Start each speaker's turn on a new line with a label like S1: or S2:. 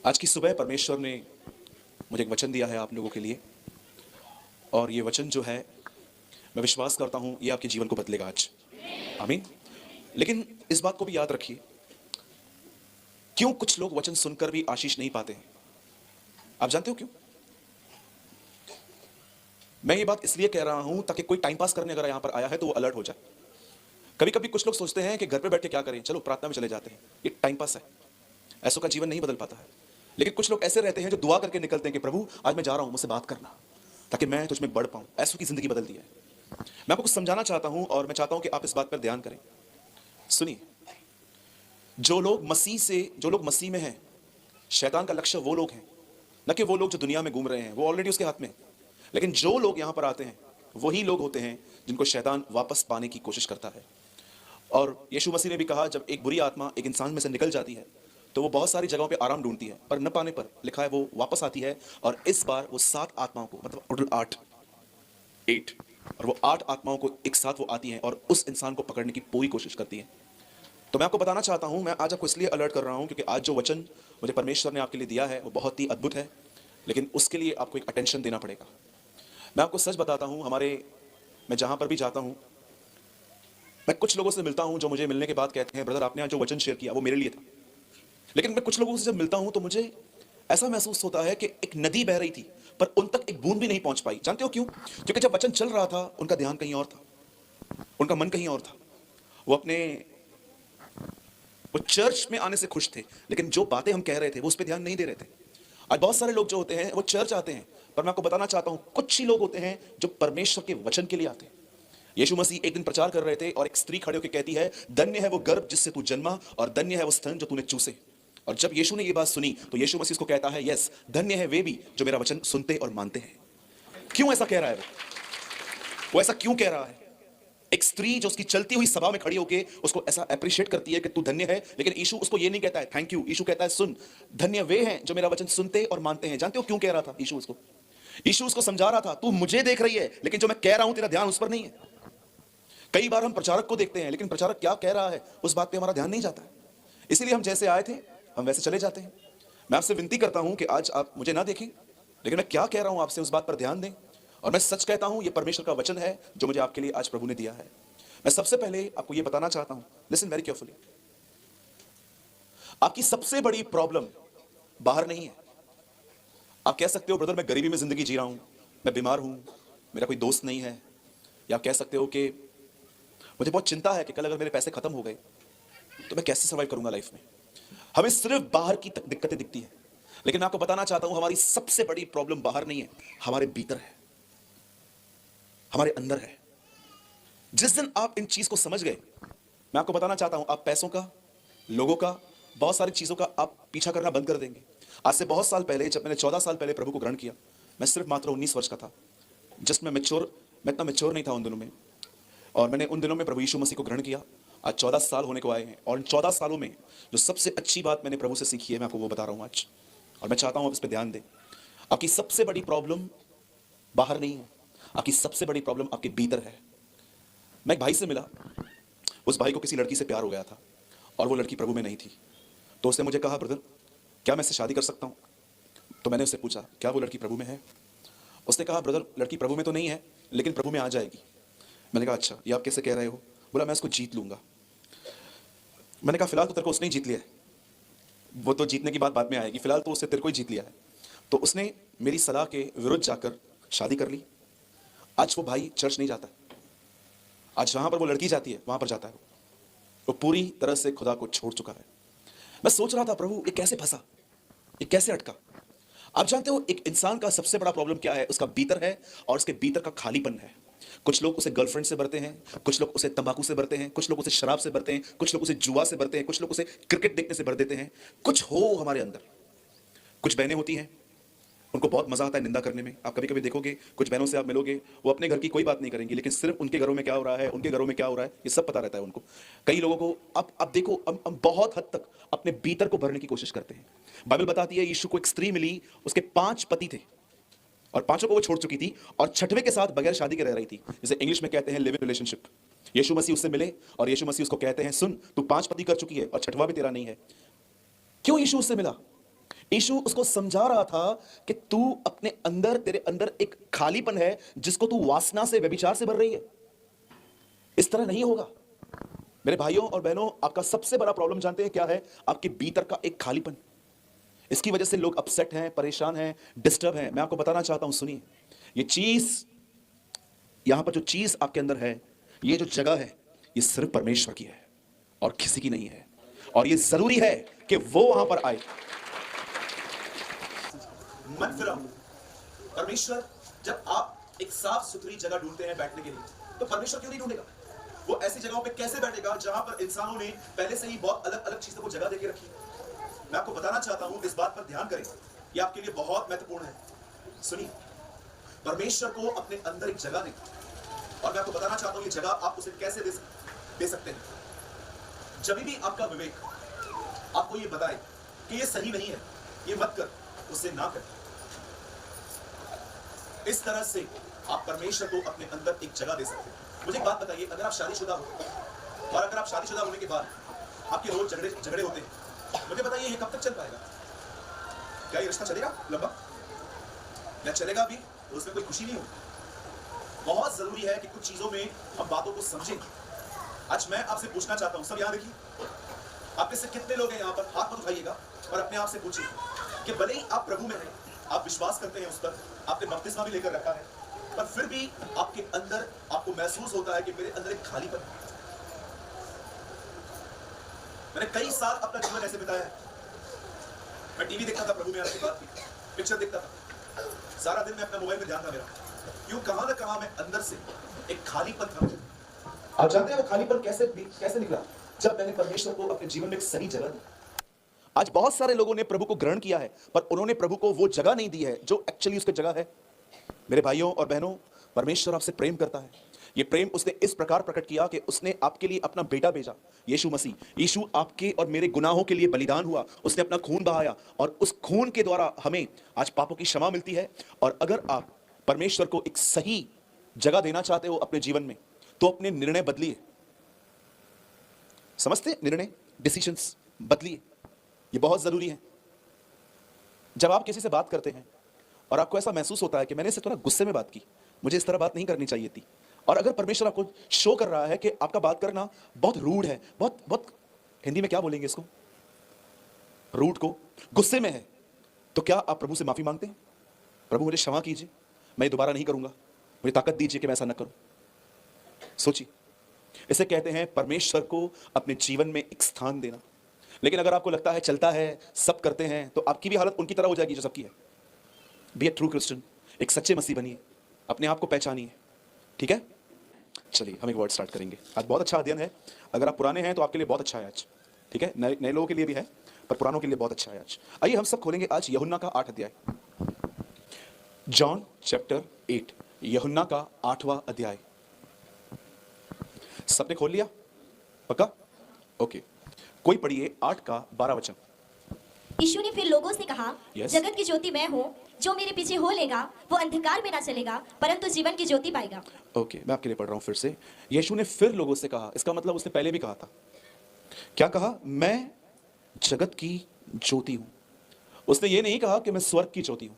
S1: आज की सुबह परमेश्वर ने मुझे एक वचन दिया है आप लोगों के लिए, और ये वचन जो है मैं विश्वास करता हूं ये आपके जीवन को बदलेगा आज। आमीन। लेकिन इस बात को भी याद रखिए, क्यों कुछ लोग वचन सुनकर भी आशीष नहीं पाते हैं? आप जानते हो क्यों? मैं ये बात इसलिए कह रहा हूं ताकि कोई टाइम पास करने अगर यहां पर आया है तो वो अलर्ट हो जाए। कभी कभी कुछ लोग सोचते हैं कि घर पे बैठ के क्या करें, चलो प्रार्थना में चले जाते हैं, ये टाइम पास है। ऐसों का जीवन नहीं बदल पाता है। लेकिन कुछ लोग ऐसे रहते हैं जो दुआ करके निकलते हैं कि प्रभु आज मैं जा रहा हूं, मुझसे बात करना ताकि मैं तुझ में बढ़ पाऊं। ऐसों की जिंदगी बदल दी है। मैं आपको कुछ समझाना चाहता हूं और मैं चाहता हूं कि आप इस बात पर ध्यान करें। सुनिए, जो लोग मसीह में हैं, शैतान का लक्ष्य वो लोग हैं, न कि वो लोग जो दुनिया में घूम रहे हैं, वो ऑलरेडी उसके हाथ में। लेकिन जो लोग यहां पर आते हैं वही लोग होते हैं जिनको शैतान वापस पाने की कोशिश करता है। और यीशु मसीह ने भी कहा, जब एक बुरी आत्मा एक इंसान में से निकल जाती है तो वो बहुत सारी जगहों पे आराम ढूंढती है, पर न पाने पर लिखा है वो वापस आती है। और इस बार वो 7 आत्माओं को, मतलब टोटल 8, और वो 8 आत्माओं को एक साथ वो आती हैं और उस इंसान को पकड़ने की पूरी कोशिश करती हैं। तो मैं आपको बताना चाहता हूं, मैं आज आपको इसलिए अलर्ट कर रहा हूं क्योंकि आज जो वचन मुझे परमेश्वर ने आपके लिए दिया है वो बहुत ही अद्भुत है। लेकिन उसके लिए आपको एक अटेंशन देना पड़ेगा। मैं आपको सच बताता हूं, मैं जहां पर भी जाता हूं, मैं कुछ लोगों से मिलता हूं जो मुझे मिलने के बाद कहते हैं, ब्रदर आपने आज जो वचन शेयर किया वो मेरे लिए था। लेकिन मैं कुछ लोगों से जब मिलता हूं तो मुझे ऐसा महसूस होता है कि एक नदी बह रही थी पर उन तक एक बूंद भी नहीं पहुंच पाई। जानते हो क्यों? क्योंकि जब वचन चल रहा था उनका ध्यान कहीं और था, उनका मन कहीं और था। वो चर्च में आने से खुश थे, लेकिन जो बातें हम कह रहे थे वो उस पर ध्यान नहीं दे रहे थे। आज बहुत सारे लोग जो होते हैं वो चर्च आते हैं, पर मैं आपको बताना चाहता हूं कुछ ही लोग होते हैं जो परमेश्वर के वचन के लिए आते हैं। यीशु मसीह एक दिन प्रचार कर रहे थे और एक स्त्री खड़े होकर कहती है, धन्य है वो गर्भ जिससे तू जन्मा और धन्य है वो स्तन जो तूने चूसे। और जब यीशु ने ये बात सुनी तो यीशु मसीह उसको कहता है, यस, धन्य है वे भी जो मेरा वचन सुनते और मानते हैं। क्यों ऐसा कह रहा है? वो ऐसा क्यों कह रहा है? एक स्त्री जो उसकी चलती हुई सभा में खड़ी होकर उसको ऐसा अप्रिशिएट करती है कि तू धन्य है, लेकिन यीशु उसको ये नहीं कहता है थैंक यू। यीशु कहता है, सुन, धन्य वे हैं जो मेरा वचन सुनते और मानते हैं। जानते हो क्यों कह रहा था यीशु उसको? यीशु उसको समझा रहा था, तू मुझे देख रही है लेकिन जो मैं कह रहा हूं तेरा ध्यान उस पर नहीं है। कई बार हम प्रचारक को देखते हैं लेकिन प्रचारक क्या कह रहा है उस बात पे हमारा ध्यान नहीं जाता है। इसीलिए हम जैसे आए थे हम वैसे चले जाते हैं। मैं आपसे विनती करता हूं कि आज आप मुझे ना देखें, लेकिन मैं क्या कह रहा हूं आपसे उस बात पर ध्यान दें। और मैं सच कहता हूं, यह परमेश्वर का वचन है जो मुझे आपके लिए आज प्रभु ने दिया है। मैं सबसे पहले आपको यह बताना चाहता हूं, लिसन वेरी केयरफुली। आपकी सबसे बड़ी प्रॉब्लम बाहर नहीं है। आप कह सकते हो, ब्रदर मैं गरीबी में जिंदगी जी रहा हूं, मैं बीमार हूं, मेरा कोई दोस्त नहीं है। या आप कह सकते हो कि मुझे बहुत चिंता है कि कल अगर मेरे पैसे खत्म हो गए तो मैं कैसे सर्वाइव करूंगा लाइफ में। हमें सिर्फ बाहर की दिक्कतें दिखती हैं, लेकिन मैं आपको बताना चाहता हूं हमारी सबसे बड़ी प्रॉब्लम बाहर नहीं है, हमारे भीतर है, हमारे अंदर है। जिस दिन आप इन चीज को समझ गए, मैं आपको बताना चाहता हूं आप पैसों का, लोगों का, बहुत सारी चीजों का आप पीछा करना बंद कर देंगे। आज से बहुत साल पहले, जब मैंने 14 साल पहले प्रभु को ग्रहण किया, मैं सिर्फ मात्र 19 वर्ष का था। मैं इतना मैच्योर नहीं था उन दिनों में, और मैंने उन दिनों में प्रभु यीशु मसीह को ग्रहण किया। आज 14 साल होने को आए हैं, और इन 14 सालों में जो सबसे अच्छी बात मैंने प्रभु से सीखी है मैं आपको वो बता रहा हूं आज। और मैं चाहता हूं आप इस पर ध्यान दें। आपकी सबसे बड़ी प्रॉब्लम बाहर नहीं है, आपकी सबसे बड़ी प्रॉब्लम आपके भीतर है। मैं एक भाई से मिला, उस भाई को किसी लड़की से प्यार हो गया था और वो लड़की प्रभु में नहीं थी। तो उसने मुझे कहा, ब्रदर क्या मैं इससे शादी कर सकता हूं? तो मैंने उससे पूछा, क्या वो लड़की प्रभु में है? उसने कहा, ब्रदर लड़की प्रभु में तो नहीं है लेकिन प्रभु में आ जाएगी। मैंने कहा, अच्छा ये आप कैसे कह रहे हो? बोला, मैं उसको जीत लूंगा। मैंने कहा, फिलहाल तो तेरे को उसने ही जीत लिया है, वो तो जीतने की बात बाद में आएगी, फिलहाल तो उससे तेरे को ही जीत लिया है। तो उसने मेरी सलाह के विरुद्ध जाकर शादी कर ली। आज वो भाई चर्च नहीं जाता, आज जहां पर वो लड़की जाती है वहां पर जाता है। वो पूरी तरह से खुदा को छोड़ चुका है। मैं सोच रहा था, प्रभु ये कैसे फंसा, ये कैसे अटका? आप जानते हो एक इंसान का सबसे बड़ा प्रॉब्लम क्या है? उसका भीतर है, और उसके भीतर का खालीपन है। कुछ लोग उसे गर्लफ्रेंड से भरते हैं, कुछ लोग उसे तंबाकू से भरते हैं, कुछ लोग उसे शराब से भरते हैं, कुछ लोग उसे जुआ से भरते हैं, कुछ लोग उसे क्रिकेट देखने से भर देते हैं। कुछ हो हमारे अंदर। कुछ बहनें होती हैं, उनको बहुत मजा आता है निंदा करने में। आप कभी कभी देखोगे कुछ बहनों से आप मिलोगे, वो अपने घर की कोई बात नहीं करेंगी, लेकिन सिर्फ उनके घरों में क्या हो रहा है, उनके घरों में क्या हो रहा है, ये सब पता रहता है उनको। कई लोगों को अब देखो, हम बहुत हद तक अपने भीतर को भरने की कोशिश करते हैं। बाइबल बताती है, यीशु को एक स्त्री मिली, उसके 5 पति थे और 5 को वो छोड़ चुकी थी, और 6वें के साथ बगैर शादी के रह रही थी, जिसे इंग्लिश में कहते हैं लिव इन रिलेशनशिप। यीशु मसीह उससे मिले और यीशु मसीह उसको कहते हैं, सुन तू 5 पति कर चुकी है और 6वां भी तेरा नहीं है। क्यों यीशु उससे मिला? यीशु उसको समझा रहा था कि तू अपने अंदर, तेरे अंदर एक खालीपन है जिसको तू वासना से, व्यभिचार से भर रही है। इस तरह नहीं होगा। मेरे भाइयों और बहनों, आपका सबसे बड़ा प्रॉब्लम जानते हैं क्या है? आपके भीतर का एक खालीपन। इसकी वजह से लोग अपसेट हैं, परेशान हैं, डिस्टर्ब हैं। मैं आपको बताना चाहता हूं, सुनिए, ये चीज, यहां पर जो चीज आपके अंदर है, ये जो जगह है, ये सिर्फ परमेश्वर की है और किसी की नहीं है। और ये जरूरी है कि वो वहां पर आए। मन फिराओ। परमेश्वर, जब आप एक साफ सुथरी जगह ढूंढते हैं बैठने के लिए, तो परमेश्वर क्यों नहीं ढूंढेगा? वो ऐसी जगहों पे कैसे बैठेगा जहां पर इंसानों ने पहले से ही बहुत अलग अलग चीजों को जगह देके रखी? मैं आपको बताना चाहता हूं, इस बात पर ध्यान करें, ये आपके लिए बहुत महत्वपूर्ण है। सुनिए, परमेश्वर को अपने अंदर एक जगह दें, और मैं आपको बताना चाहता हूं ये जगह आप उसे कैसे दे सकते हैं। जब भी आपका विवेक आपको ये बताए कि ये सही नहीं है, ये मत कर, उसे ना कर, इस तरह से आप परमेश्वर को अपने अंदर एक जगह दे सकते हैं। मुझे एक बात बताइए, अगर आप शादीशुदा हो और अगर आप शादीशुदा होने के बाद आपके रोज झगड़े होते हैं, मुझे बताइए ये कब तक चल पाएगा? क्या ये रिश्ता चलेगा लंबा? या चलेगा भी तो उसमें कोई खुशी नहीं होगी। बहुत जरूरी है कि कुछ चीजों में हम बातों को समझें। आज मैं आपसे पूछना चाहता हूं, सब यहां देखिए, आप में से कितने लोग हैं यहां पर? हाथ मत उठाइएगा और अपने आप से पूछिए कि भले ही आप प्रभु में हैं, आप विश्वास करते हैं उस पर, आपने बपतिस्मा भी लेकर रखा है, पर फिर भी आपके अंदर आपको महसूस होता है कि मेरे अंदर एक खालीपन है। मैंने कई साल अपना जीवन ऐसे बिताया है। मैं टीवी देखता था प्रभु में आने के बाद भी, पिक्चर देखता था, सारा दिन मैं अपना मोबाइल में ध्यान था मेरा, क्यों कहां ना कहां मैं अंदर से एक खालीपन था। आप जानते हैं वो खालीपन कैसे निकला? जब मैंने परमेश्वर को अपने जीवन में एक सही जगह दी। आज बहुत सारे लोगों ने प्रभु को ग्रहण किया है, पर उन्होंने प्रभु को वो जगह नहीं दी है जो एक्चुअली उसकी जगह है। मेरे भाइयों और बहनों, परमेश्वर आपसे प्रेम करता है। ये प्रेम उसने इस प्रकार प्रकट किया कि उसने आपके लिए अपना बेटा भेजा, यीशु मसीह। यीशु आपके और मेरे गुनाहों के लिए बलिदान हुआ, उसने अपना खून बहाया, और उस खून के द्वारा हमें आज पापों की क्षमा मिलती है। और अगर आप परमेश्वर को एक सही जगह देना चाहते हो अपने जीवन में, तो अपने निर्णय बदलिए। समझते? निर्णय, डिसीजंस बदलिए, ये बहुत जरूरी है। जब आप किसी से बात करते हैं और आपको ऐसा महसूस होता है कि मैंने इसे थोड़ा गुस्से में बात की, मुझे इस तरह बात नहीं करनी चाहिए थी, और अगर परमेश्वर आपको शो कर रहा है कि आपका बात करना बहुत रूड है, बहुत हिंदी में क्या बोलेंगे इसको, रूड को, गुस्से में है, तो क्या आप प्रभु से माफी मांगते हैं? प्रभु मुझे क्षमा कीजिए, मैं दोबारा नहीं करूंगा, मुझे ताकत दीजिए कि मैं ऐसा न करूं। सोचिए, इसे कहते हैं परमेश्वर को अपने जीवन में एक स्थान देना। लेकिन अगर आपको लगता है चलता है, सब करते हैं, तो आपकी भी हालत उनकी तरह हो जाएगी जो सबकी है। बी ए ट्रू क्रिश्चियन, एक सच्चे मसीह बनिए, अपने आप को पहचानिए। ठीक है, चलिए हम एक वर्ड स्टार्ट करेंगे। आज बहुत अच्छा अध्ययन है। अगर आप पुराने हैं तो आपके लिए बहुत अच्छा है आज। ठीक है, नए लोगों के लिए भी है, पर पुरानों के लिए बहुत अच्छा है आज। आइए हम सब खोलेंगे आज यूहन्ना का 8 अध्याय। जॉन चैप्टर 8, यूहन्ना का 8वां अध्याय। सबने खोल लिया? पक्का? ओके, कोई पढ़िए 8 का 12 वचन।
S2: यीशु ने फिर लोगों से कहा,
S1: Yes.
S2: जगत की ज्योति मैं हूँ, जो मेरे पीछे हो लेगा वो अंधकार में ना चलेगा, परंतु जीवन की ज्योति पाएगा।
S1: ओके, मैं आपके लिए पढ़ रहा हूं फिर से। यीशु ने फिर लोगों से कहा, इसका मतलब उसने पहले भी कहा था। क्या कहा? मैं जगत की ज्योति हूं। उसने ये नहीं कहा कि मैं स्वर्ग की ज्योति हूं।